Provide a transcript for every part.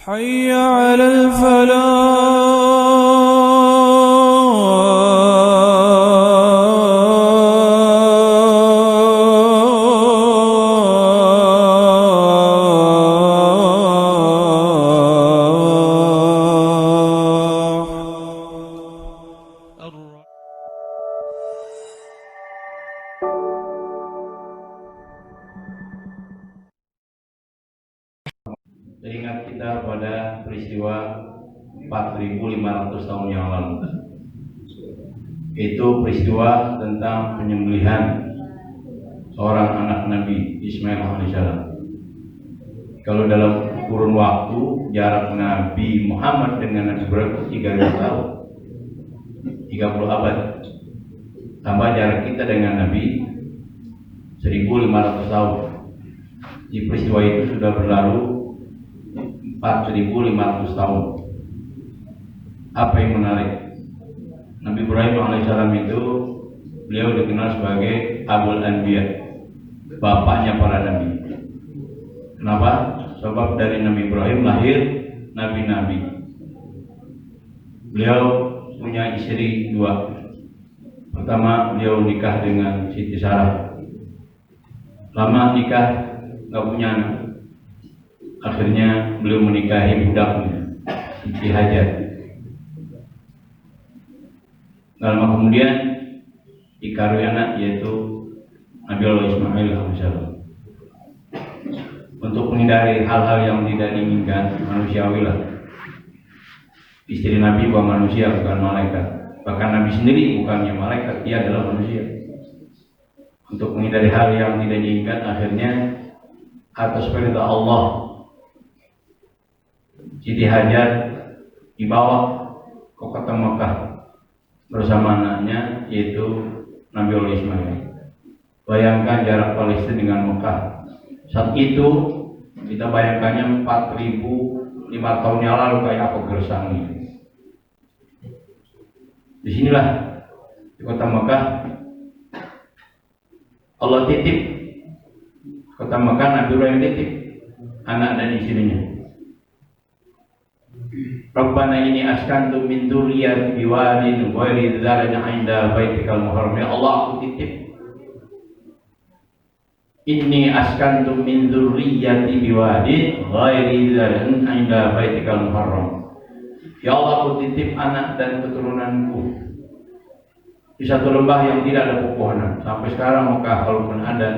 حي على الفلاح. Teringat kita pada peristiwa 4.500 tahun yang lalu. Itu peristiwa tentang penyembelihan seorang anak Nabi Ismail alaihissalam. Kalau dalam kurun waktu jarak Nabi Muhammad dengan Nabi Ibrahim 30 tahun, 30 abad. Tambah jarak kita dengan Nabi 1.500 tahun. Di peristiwa itu sudah berlalu 4.500 tahun. Apa yang menarik? Nabi Ibrahim alaihissalam itu beliau dikenal sebagai Abul Anbiya, bapaknya para nabi. Kenapa? Sebab dari Nabi Ibrahim lahir nabi-nabi. Beliau punya istri dua. Pertama, beliau nikah dengan Siti Sarah. Lama nikah, nggak punya anak. Akhirnya beliau menikahi budaknya, Siti Hajar. Lama kemudian dikaruniai anak, yaitu Nabi Allah Ismail alaihissalam. Untuk menghindari hal-hal yang tidak diinginkan manusiawi lah. Istri Nabi bukan manusia, bukan malaikat. Bahkan Nabi sendiri bukannya malaikat, dia adalah manusia. Untuk menghindari hal yang tidak diinginkan, akhirnya atas perintah Allah, Siti Hajar dibawa ke kota Mekah bersama anaknya, yaitu Nabi Allah Ismail. Bayangkan jarak Palestina dengan Mekah. Saat itu kita bayangkannya 4.005 tahun yang lalu kayak apa gersang ini. Disinilah di kota Mekah Allah titip, kota Mekah Nabi Ibrahim titip anak dan istrinya. Rabbana ini askantu min dzurriyyati biwadin ghairi dzalin 'inda baitikal muharram. Ya Allah, aku titip inni askantu min dzurriyyati biwadin ghairi dzalin 'inda baitikal muharram. Ya Allah, aku titip anak dan keturunanku di satu lembah yang tidak ada pepohonan. Sampai sekarang Mekah kalaupun ada,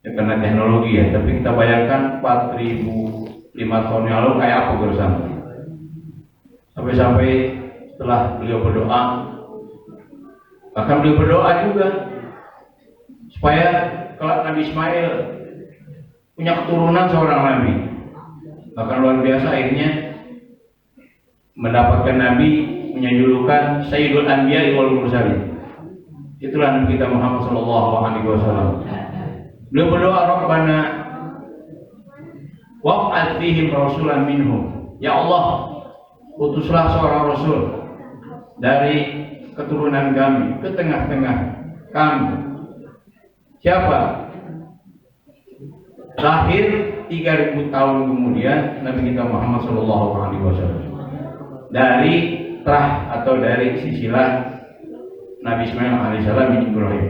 ya karena teknologi ya, tapi kita bayangkan 4.005 tahun yang lalu kayak apa bersama. Sampai-sampai setelah beliau berdoa, bahkan beliau berdoa juga supaya kelak Nabi Ismail punya keturunan seorang nabi. Bahkan luar biasa, akhirnya mendapatkan nabi punya julukan Sayyidul Anbiya wal Mursalin. Itulah Nabi kita Muhammad sallallahu alaihi wasallam. Beliau berdoa, Rabbana wab'ats fihim rasulan minhum. Ya Allah, utuslah seorang rasul dari keturunan kami ke tengah-tengah kami. Siapa? Lahir 3.000 tahun kemudian Nabi kita Muhammad sallallahu alaihi wasallam. Dari terah atau dari sisilah Nabi Ismail alaihissalam bin Ibrahim.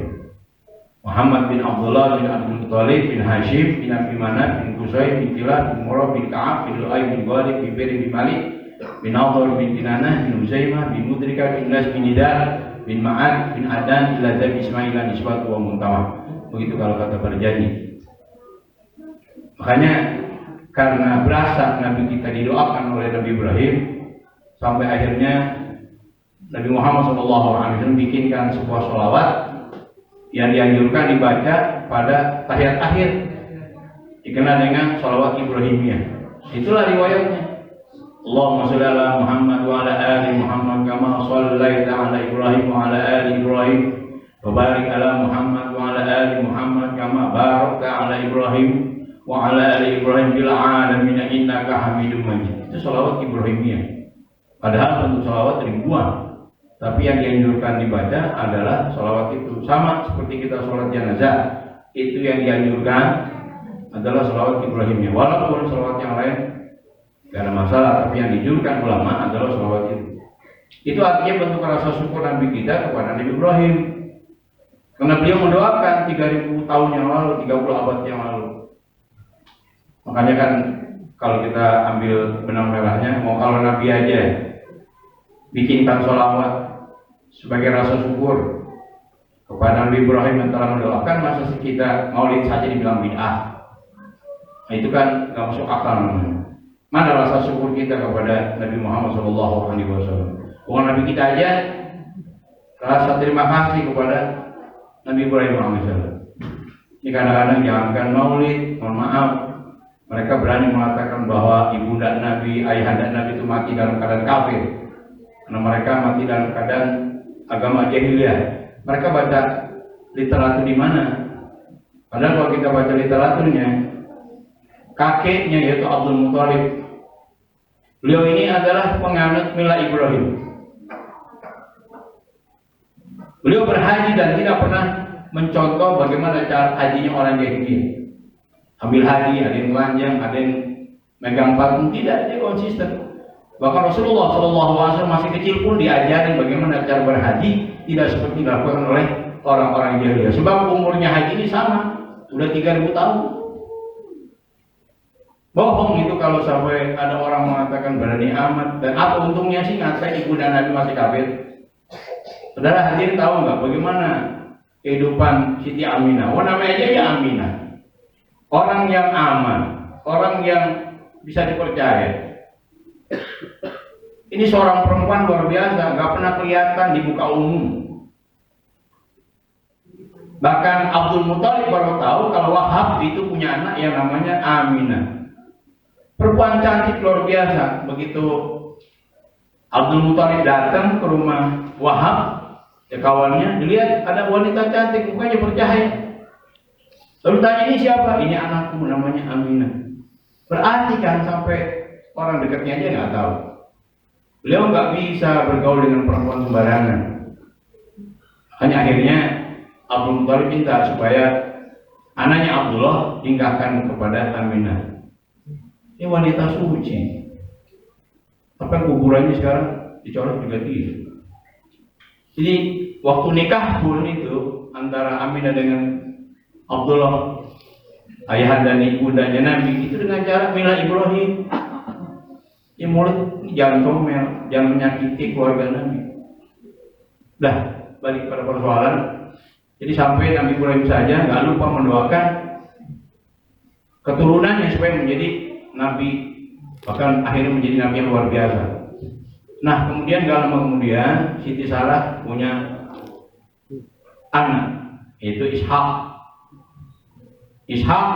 Muhammad bin Abdullah bin Abdul Muttalib bin Hashim bin Abi Manaf bin Qusay bin Kilab bin Murrah bin Ka'ab bin Lu'ay bin Ghalib bin Beri bin Malik bin Nadhr bin Kinanah bin Uzaimah bin Mudrika bin Nas bin Nidar bin Ma'ad bin Adan ila Zabi Ismail dan Iswat wa Muntawah. Begitu kalau kata berjanji. Makanya karena berasa Nabi kita didoakan oleh Nabi Ibrahim, sampai akhirnya Nabi Muhammad SAW bikinkan sebuah sholawat yang dianjurkan dibaca pada tahiyat akhir, dikenal dengan sholawat Ibrahimiyah. Itulah riwayatnya. Allahumma sholli ala Muhammad wa ala ali Muhammad kama shallaita ala Ibrahim wa ala ali Ibrahim wa barik ala Muhammad wa ala ali Muhammad kama barakta ala Ibrahim wa ala ali Ibrahim fil alamin innaka Hamidum Majid. Itu sholawat Ibrahimiyah. Padahal bentuk sholawat ribuan, tapi yang dianjurkan dibaca adalah sholawat itu. Sama seperti kita sholat jenazah, itu yang dianjurkan adalah sholawat Ibrahimiyah. Walaupun sholawat yang lain masalah, tapi yang dianjurkan ulama adalah sholawat itu. Itu artinya bentuk rasa syukur Nabi kita kepada Nabi Ibrahim. Karena beliau mendoakan 3000 tahun yang lalu, 30 abad yang lalu. Makanya kan kalau kita ambil benang merahnya, mau kalau Nabi aja bikinkan sholawat sebagai rasa syukur kepada Nabi Ibrahim yang telah mendoakan, masa sih kita maulid saja dibilang bid'ah? Nah, itu kan nggak masuk akal namanya. Mana rasa syukur kita kepada Nabi Muhammad SAW? Bukan Nabi kita aja rasa terima kasih kepada Nabi Ibrahim AS. Ini kadang-kadang jangankan maulid, mohon maaf, mereka berani mengatakan bahwa ibunda Nabi, ayahanda Nabi itu mati dalam keadaan kafir, karena mereka mati dalam keadaan agama jahiliyah. Mereka baca literatur di mana? Padahal kalau kita baca literaturnya, kakeknya yaitu Abdul Muthalib, beliau ini adalah penganut milah Ibrahim. Beliau berhaji dan tidak pernah mencontoh bagaimana cara hajinya orang jahiliyah. Ambil haji, ada yang telanjang, ada yang megang patung, tidak, dia konsisten. Bahkan Rasulullah SAW masih kecil pun diajarin bagaimana cara berhaji, tidak seperti dilakukan oleh orang-orang jahiliyah. Sebab umurnya haji ini sama, sudah 3000 tahun. Bohong itu kalau sampai ada orang mengatakan berani amat. Dan apa untungnya sih ngatain ibu dan Nabi masih kafir? Saudara hadirin tahu nggak bagaimana kehidupan Siti Aminah? Oh, namanya aja ya Aminah. Orang yang aman, orang yang bisa dipercaya. Ini seorang perempuan luar biasa, nggak pernah kelihatan di muka umum. Bahkan Abdul Muthalib baru tahu kalau Wahab itu punya anak yang namanya Aminah. Perempuan cantik luar biasa. Begitu Abdul Muthalib datang ke rumah Wahab, ya kawannya, dilihat ada wanita cantik, mukanya bercahaya. Lalu tanya, ini siapa? Ini anakku, namanya Aminah. Berarti kan sampai orang dekatnya aja nggak tahu. Beliau nggak bisa bergaul dengan perempuan sembarangan. Hanya akhirnya Abdul Muthalib minta supaya anaknya Abdullah tinggalkan kepada Aminah. Ini wanita suci. Apa kuburannya sekarang dicoret juga tidak. Jadi waktu nikah pun itu antara Aminah dengan Abdullah, ayah dan ibundanya Nabi, itu dengan cara milah Ibrahim. Ya mulut jangan comel, jangan menyakiti keluarga Nabi. Dah balik pada persoalan. Jadi sampai Nabi Ibrahim saja nggak lupa mendoakan keturunannya supaya menjadi Nabi, bahkan akhirnya menjadi Nabi yang luar biasa. Nah kemudian gak lama kemudian Siti Sarah punya anak, yaitu Ishak. Ishak,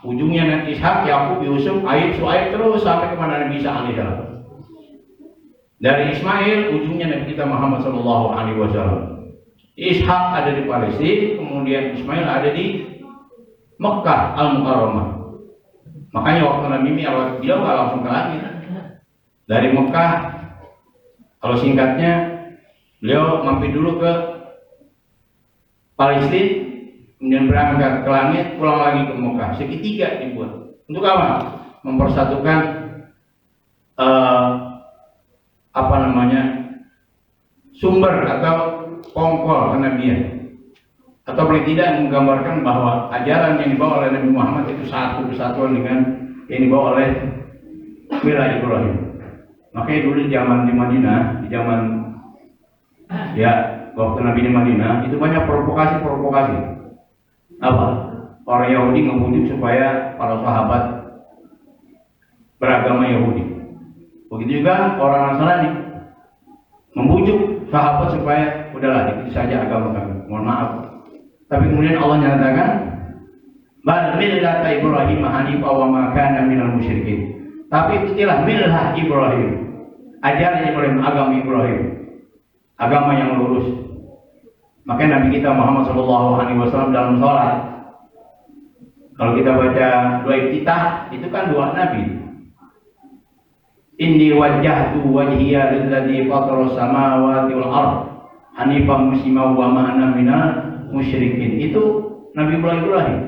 ujungnya nanti Ishak, Yakub, Yusuf, Ayub, Suaib, terus sampai kepada Nabi Isa alaihissalam. Dari Ismail, ujungnya Nabi kita Muhammad SAW. Ishak ada di Palestina, kemudian Ismail ada di Mekah Al-Mukarramah. Makanya waktu Nabi Mi'raj beliau nggak langsung ke langit. Dari Mekah, kalau singkatnya, beliau mampir dulu ke Palestina, kemudian berangkat ke langit, pulang lagi ke Mekah. Segitiga dibuat. Untuk apa? Mempersatukan sumber atau pongkol kenabian. Atau paling tidak menggambarkan bahwa ajaran yang dibawa oleh Nabi Muhammad itu satu kesatuan dengan yang dibawa oleh milah Ibrahim. Makanya dulu di zaman di Madinah, di zaman waktu Nabi di Madinah itu banyak provokasi. Apa? Orang Yahudi ngebujuk supaya para sahabat beragama Yahudi. Begitu juga orang Nasrani membujuk sahabat supaya udahlah ikuti saja agama kami. Mohon maaf. Tapi kemudian Allah nyatakan, "Bal millata Ibrahim hanifan wa ma kana minal musyrikin." Tapi ikutilah milah Ibrahim. Ajaran Ibrahim, agama Ibrahim. Agama yang lurus. Makanya Nabi kita Muhammad SAW dalam sholat, kalau kita baca doa iftitah, itu kan doa Nabi. Inni wajjahtu wajhiya lilladzi fatara samawati wal ardh hanifan musliman wa ma ana minal musyrikin. Itu Nabi Ibrahim.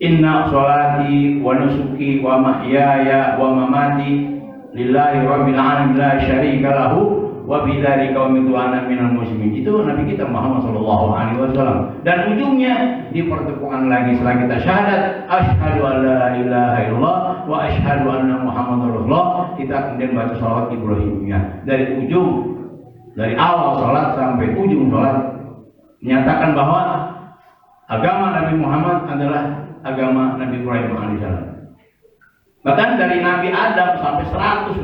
Inna sholati wa nusuki wa mahyaya wa mamati lillahi rabbil alamin la syarika lahu wa bidzalika umirtu ana minal muslimin. Itu Nabi kita Muhammad sallallahu alaihi wasallam. Dan ujungnya di pertemuan lagi setelah kita syahadat asyhadu an la ilaha illallah wa asyhadu anna muhammadar rasulullah, kita kemudian baca shalawat Ibrahimiyah dari awal salat sampai ujung salat, menyatakan bahwa agama Nabi Muhammad adalah agama Nabi Ibrahim alaihissalam. Bahkan dari Nabi Adam sampai 124.000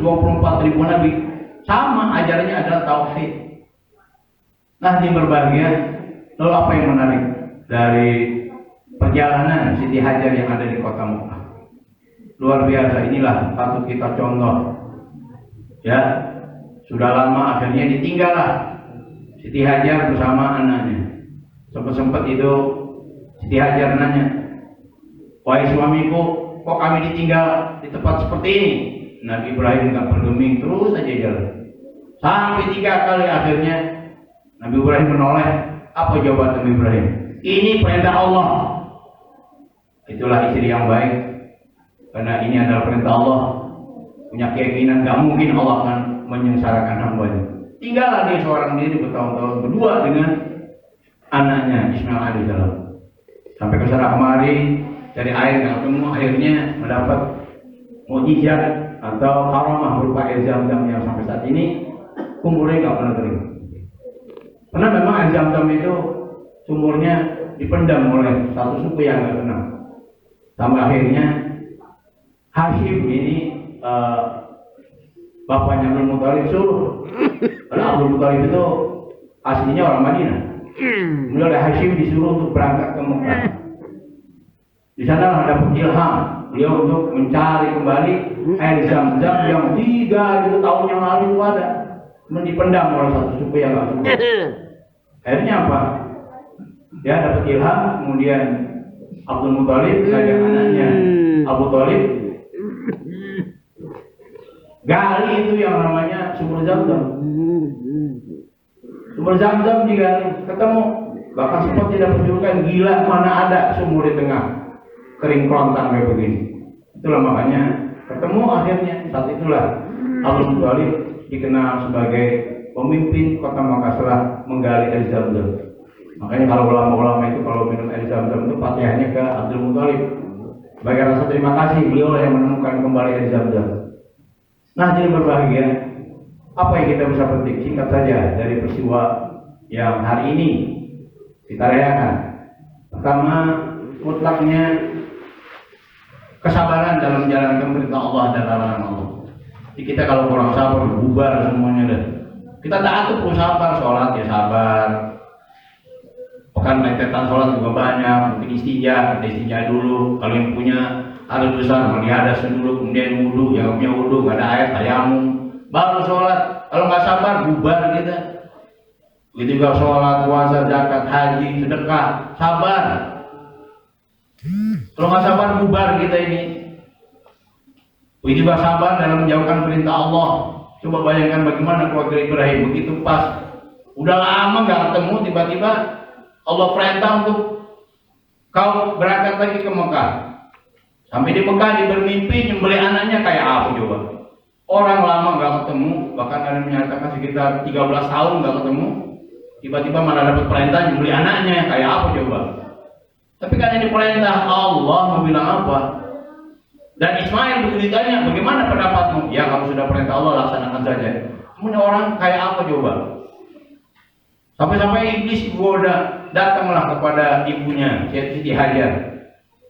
nabi sama ajarannya adalah tauhid. Nah, di berbahagia, lalu apa yang menarik dari perjalanan Siti Hajar yang ada di kota Mekah? Luar biasa, inilah patut kita contoh. Ya, sudah lama akhirnya ditinggallah Siti Hajar bersama anaknya. Sempat itu Siti Hajar nanya, wahai suamiku, kok kami ditinggal di tempat seperti ini? Nabi Ibrahim nggak bergeming, terus aja jalan. Sampai 3 kali akhirnya Nabi Ibrahim menoleh. Apa jawaban Nabi Ibrahim? Ini perintah Allah. Itulah istri yang baik, karena ini adalah perintah Allah. Punya keyakinan nggak mungkin Allah akan menyengsarakan hambanya. Tinggallah dia seorang diri bertahun-tahun berdua dengan anaknya Ismail alaihissalam. Sampai ke sana kemari dari air nggak ketemu, akhirnya mendapat mukjizat atau karamah berupa air Zam-Zam yang sampai saat ini sumurnya nggak pernah kering. Karena memang air Zam-Zam itu sumurnya dipendam oleh satu suku yang nggak kenal. Sampai akhirnya Hashim ini bapaknya Abdul Muthalib suruh, karena Abdul Muthalib itu aslinya orang Madinah. Kemudian oleh Hashim disuruh untuk berangkat ke Mekah. Di sana ada ilham beliau untuk mencari kembali air Zam-Zam yang 3.000 tahun yang lalu itu ada, dipendam oleh satu suku yang nggak suka. Akhirnya apa? Dia dapat ilham, kemudian Abdul Muthalib mengajak anaknya Abu Thalib gali itu yang namanya sumur Zam-Zam. Sumur Zam-Zam digali, ketemu, bahkan sempat tidak berjulukan gila, mana ada sumur di tengah kering kerontang kayak begini. Itulah makanya ketemu akhirnya. Saat itulah Abdul Muthalib dikenal sebagai pemimpin kota Makkah setelah menggali air Zam-Zam. Makanya kalau ulama-ulama itu kalau minum air Zam-Zam itu fatihahnya ke Abdul Muthalib sebagai rasa terima kasih, beliau yang menemukan kembali air Zam-Zam. Nah, jadi berbahagia, apa yang kita bisa petik singkat saja dari peristiwa yang hari ini kita rayakan. Pertama, mutlaknya kesabaran dalam menjalankan perintah Allah dan larangan Allah. Jadi kita kalau kurang sabar, bubar semuanya deh. Kita taat tuh perlu sabar, sholat ya sabar. Bahkan rentetan sholat juga banyak, mungkin istinja dulu. Kalau yang punya air besar, mandi hadas dulu, kemudian wudu. Yang punya wudu, nggak ada air, tayamum, baru sholat. Kalau nggak sabar, bubar kita. Begitu juga sholat, puasa, zakat, haji, sedekah, sabar. Kalau nggak sabar, bubar kita ini. Begitu juga sabar dalam menjauhkan perintah Allah. Coba bayangkan bagaimana keluarga Ibrahim, begitu pas udah lama nggak ketemu, tiba-tiba Allah perintah untuk kau berangkat lagi ke Mekah. Sampai di Mekah dia bermimpi nyembelih anaknya kayak apa coba? Orang lama nggak ketemu, bahkan ada yang menyatakan sekitar 13 tahun nggak ketemu, tiba-tiba malah dapat perintah nyembelih anaknya kayak apa coba? Tapi kan ini perintah Allah, mau bilang apa? Dan Ismail begitu ditanya, bagaimana pendapatmu? Ya, kalau sudah perintah Allah laksanakan saja. Kemudian orang kayak apa coba? Sampai-sampai iblis goda, datanglah kepada ibunya, Siti Hajar.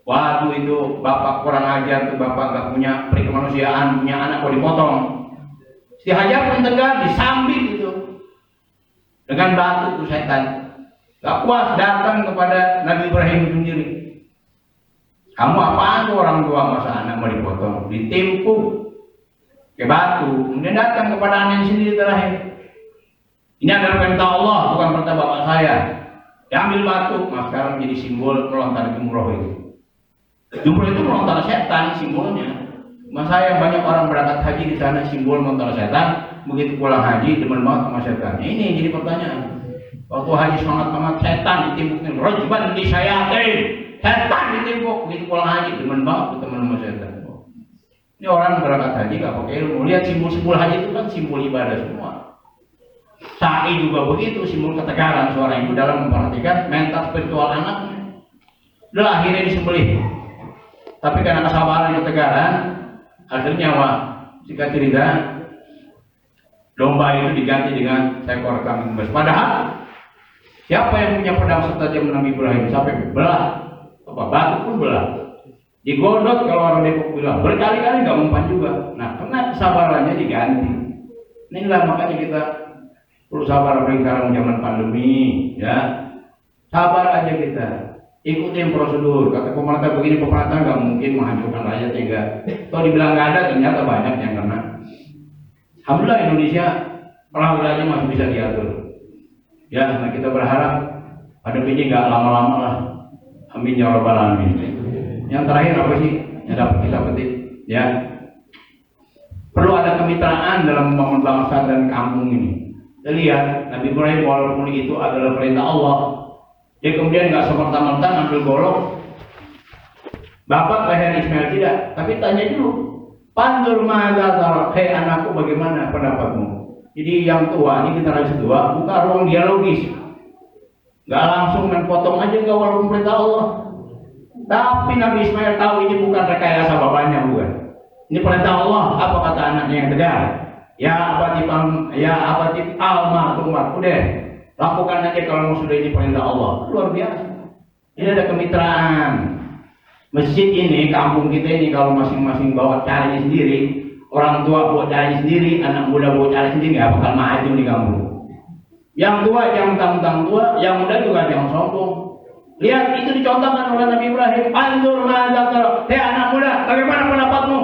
Waktu itu bapak kurang ajar tuh, bapak nggak punya peri kemanusiaan, punya anak kok dipotong. Siti Hajar pun tegar, disambit itu dengan batu tuh setan. Gak puas, datang kepada Nabi Ibrahim sendiri. Kamu apaan tuh orang tua, masa anak mau dipotong, ditimpuk ke batu. Kemudian datang kepada anaknya sendiri terakhir. Ini adalah perintah Allah, bukan perintah bapak saya. Diambil batu, nah sekarang jadi simbol melontar jumroh itu. Jumroh itu melontar setan simbolnya. Mas saya banyak orang berangkat haji di sana simbol melontar setan. Begitu pulang haji demen banget sama setan. Ini yang jadi pertanyaan. Waktu haji semangat banget, setan ditimpuk, rojban di syayatin, setan ditimpuk. Begitu pulang haji demen banget ketemu sama setan. Ini orang berangkat haji nggak pakai ilmu. Lihat simbol-simbol haji itu kan simbol ibadah semua. Sa'i juga begitu, simbol ketegaran seorang ibu dalam memperhatikan mental spiritual anaknya. Udah akhirnya disembelih. Tapi karena kesabaran dan ketegaran, akhirnya jika cerita domba itu diganti dengan seekor kambing kembes. Padahal siapa yang punya pedang setajam Nabi Ibrahim sampai belah, batu pun belah. Digodot kalau orang Depok bilang berkali-kali nggak mempan juga. Nah, karena kesabarannya diganti. Inilah makanya kita perlu sabar apalagi sekarang zaman pandemi, ya. Sabar aja kita. Ikutin prosedur. Kata pemerintah begini, pemerintah nggak mungkin menghancurkan rakyat enggak. Kalau dibilang nggak ada, ternyata banyak yang kena. Alhamdulillah Indonesia perang-perangnya masih bisa diatur. Ya, nah kita berharap pandemi ini nggak lama-lama lah. Amin ya rabbal alamin. Yang terakhir apa sih yang dapat kita petik? Ya, perlu ada kemitraan dalam membangun bangsa dan kampung ini. Kita lihat Nabi Ibrahim walaupun itu adalah perintah Allah, dia kemudian nggak semerta-merta ngambil golok bapak leher Ismail, tidak. Tapi tanya dulu, pandur ma'adha, hei anakku bagaimana pendapatmu? Jadi yang tua, ini generasi tua, buka ruang dialogis. Nggak langsung main potong aja nggak walaupun perintah Allah. Tapi Nabi Ismail tahu ini bukan rekayasa bapaknya, bukan. Ini perintah Allah. Apa kata anaknya yang tegar? Ya abatif alma tumar. Udah, lakukan aja kalau sudah ini perintah Allah. Luar biasa. Ini ada kemitraan. Masjid ini, kampung kita ini kalau masing-masing bawa caranya sendiri, orang tua bawa caranya sendiri, anak muda bawa caranya sendiri, nggak bakal maju di kampung. Yang tua jangan tanggung tua, yang muda juga jangan sombong. Lihat itu dicontohkan oleh Nabi Ibrahim. Anzur ma'adzakar. Hei anak muda, bagaimana pendapatmu?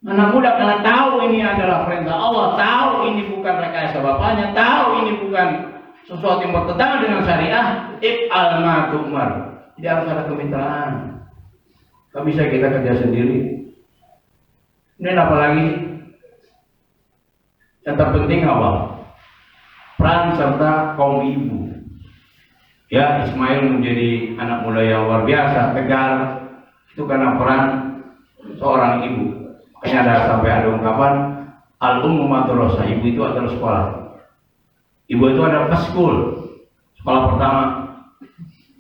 Anak muda karena tahu ini adalah perintah Allah, tahu ini bukan rekayasa bapaknya, tahu ini bukan sesuatu yang bertentangan dengan syariah. If'al ma tu'mar. Jadi harus ada kemitraan. Gak bisa kita kerja sendiri. Ini apa lagi? Yang terpenting apa? Peran serta kaum ibu. Ya, Ismail menjadi anak muda yang luar biasa, tegar. Itu karena peran seorang ibu. Makanya ada ungkapan al-ummu madrasah, ibu itu adalah sekolah. Ibu itu adalah school, sekolah pertama.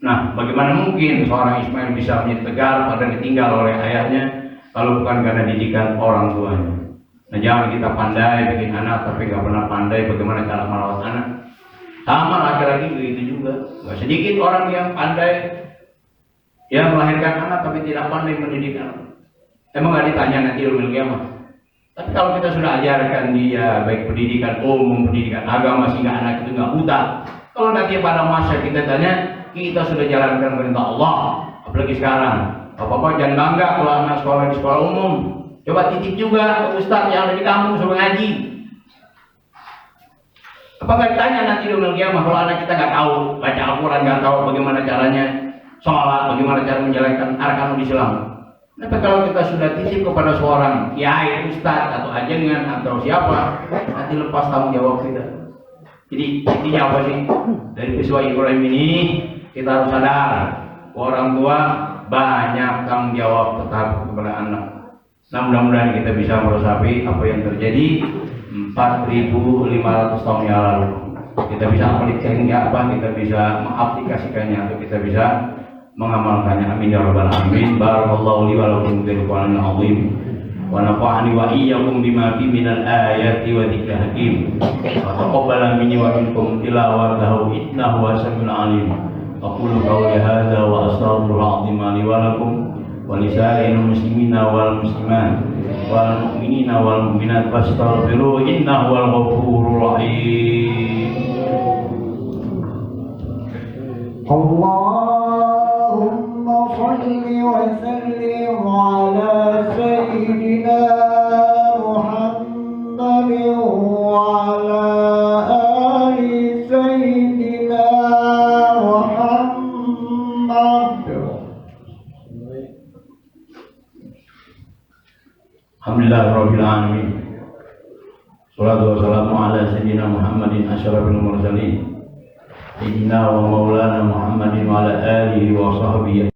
Nah, bagaimana mungkin seorang Ismail bisa menjadi tegar pada ditinggal oleh ayahnya kalau bukan karena didikan orang tuanya. Nah, jangan kita pandai bikin anak tapi nggak pernah pandai bagaimana cara merawat anak. Sama laki-laki begitu juga. Gak sedikit orang yang pandai yang melahirkan anak tapi tidak pandai mendidik anak. Emang gak ditanya nanti yaumil qiyamah. Tapi kalau kita sudah ajarkan dia baik pendidikan umum, pendidikan agama sehingga anak itu nggak buta. Kalau nanti pada masa kita tanya, kita sudah jalankan perintah Allah. Apalagi sekarang, bapak-bapak jangan bangga kalau anak sekolah di sekolah umum. Coba titip juga ke ustaz yang ada di kampung suruh ngaji. Apakah ditanya nanti di yaumil qiyamah kalau anak kita nggak tahu baca Al-Quran, nggak tahu bagaimana caranya sholat, bagaimana cara menjalankan arkanul Islam. Tapi kalau kita sudah titip kepada seorang kiai, ustaz atau ajengan atau siapa, nanti lepas tanggung jawab kita. Jadi intinya apa sih dari peristiwa Ibrahim ini? Kita harus sadar orang tua banyak tanggung jawab tetap kepada anak. Nah, mudah-mudahan kita bisa meresapi apa yang terjadi 4.500 tahun yang lalu. Kita bisa aplikasikannya apa? Kita bisa mengaplikasikannya atau kita bisa mengamalkannya. Amin ya rabbal alamin. Barakallahu li wa lakum fil Qur'anil azim. Wa nafa'ani wa iyyakum bima fi minal ayati wa dzikril hakim. Wa taqabbala minni wa minkum tilawatahu innahu was-sami'ul alim. Aqulu qawli hadza wa astaghfirullah azim li wa lakum wa lisa'il muslimina wal muslimat wal mu'minina wal mu'minat fastaghfiru innahu wal ghafurur rahim. Allahumma shalli wa sallim ala sayyidina Muhammadin wa ala ali sayyidina Muhammad. Alhamdulillahirabbil alamin. Shalatu wassalamu ala sayyidina Muhammadin asyrafil mursalin. Sayyidina wa maulana Muhammadin wa ala alihi wa sahbihi